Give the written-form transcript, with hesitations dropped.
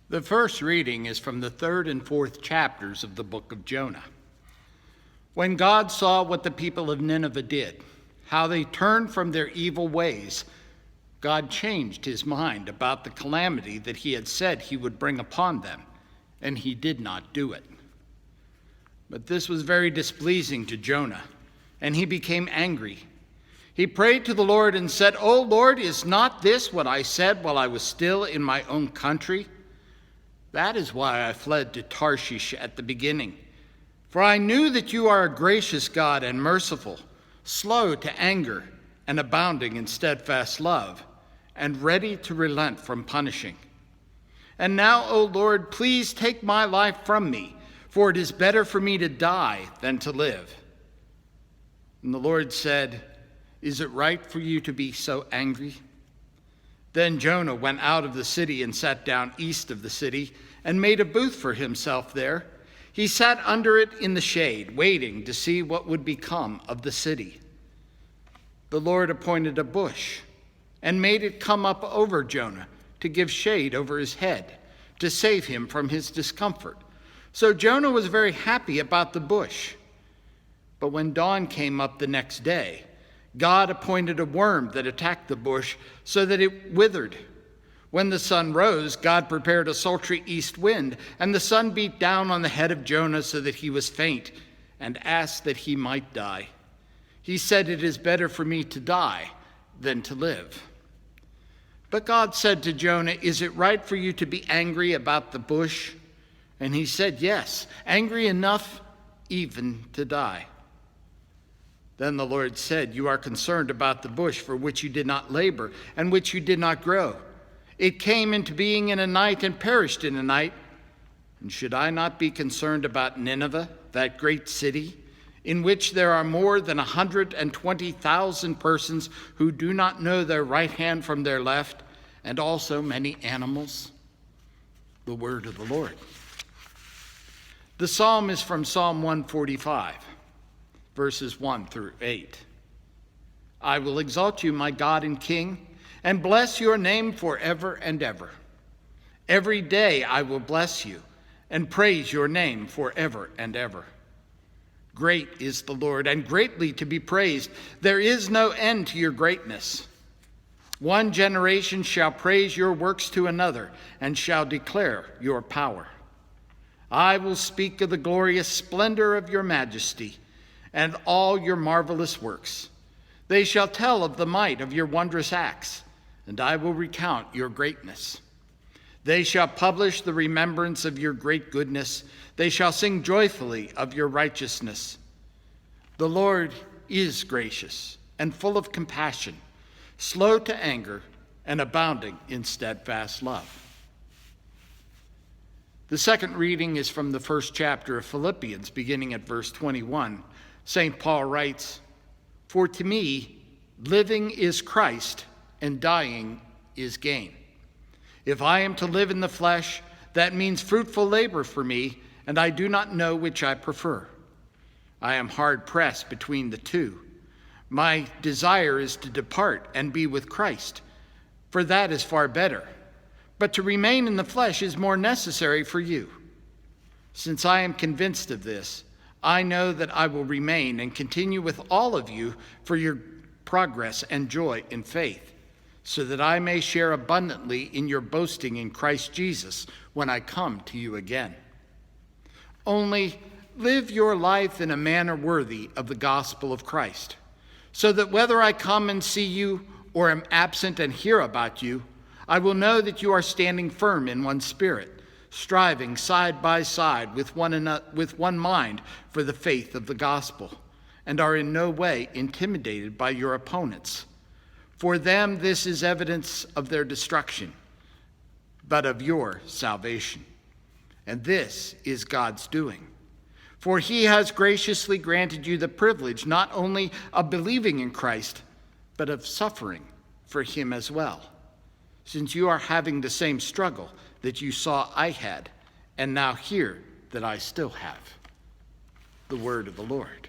The first reading is from the 3rd and 4th chapters of the book of Jonah. When God saw what the people of Nineveh did, how they turned from their evil ways, God changed his mind about the calamity that he had said he would bring upon them, and he did not do it. But this was very displeasing to Jonah, and he became angry. He prayed to the Lord and said, "O Lord, is not this what I said while I was still in my own country? That is why I fled to Tarshish at the beginning. For I knew that you are a gracious God and merciful, slow to anger and abounding in steadfast love, and ready to relent from punishing. And now, O Lord, please take my life from me, for it is better for me to die than to live." And the Lord said, "Is it right for you to be so angry?" Then Jonah went out of the city and sat down east of the city and made a booth for himself there. He sat under it in the shade, waiting to see what would become of the city. The Lord appointed a bush and made it come up over Jonah to give shade over his head, to save him from his discomfort. So Jonah was very happy about the bush. But when dawn came up the next day, God appointed a worm that attacked the bush so that it withered. When the sun rose, God prepared a sultry east wind, and the sun beat down on the head of Jonah so that he was faint and asked that he might die. He said, "It is better for me to die than to live." But God said to Jonah, "Is it right for you to be angry about the bush?" And he said, "Yes, angry enough even to die." Then the Lord said, "You are concerned about the bush for which you did not labor and which you did not grow. It came into being in a night and perished in a night. And should I not be concerned about Nineveh, that great city, in which there are more than 120,000 persons who do not know their right hand from their left, and also many animals?" The word of the Lord. The psalm is from Psalm 145. Verses 1 through 8. "I will exalt you, my God and King, and bless your name forever and ever. Every day I will bless you and praise your name forever and ever. Great is the Lord, and greatly to be praised. There is no end to your greatness. One generation shall praise your works to another, and shall declare your power. I will speak of the glorious splendor of your majesty, and all your marvelous works. They shall tell of the might of your wondrous acts, and I will recount your greatness. They shall publish the remembrance of your great goodness. They shall sing joyfully of your righteousness. The Lord is gracious and full of compassion, slow to anger, and abounding in steadfast love." The second reading is from the first chapter of Philippians, beginning at verse 21. St. Paul writes, "For to me, living is Christ, and dying is gain. If I am to live in the flesh, that means fruitful labor for me, and I do not know which I prefer. I am hard pressed between the two. My desire is to depart and be with Christ, for that is far better. But to remain in the flesh is more necessary for you. Since I am convinced of this, I know that I will remain and continue with all of you for your progress and joy in faith, so that I may share abundantly in your boasting in Christ Jesus when I come to you again. Only live your life in a manner worthy of the gospel of Christ, so that whether I come and see you or am absent and hear about you, I will know that you are standing firm in one spirit, striving side by side with one mind for the faith of the gospel, and are in no way intimidated by your opponents. For them this is evidence of their destruction, but of your salvation. And this is God's doing. For he has graciously granted you the privilege not only of believing in Christ, but of suffering for him as well, since you are having the same struggle that you saw I had, and now hear that I still have." The word of the Lord.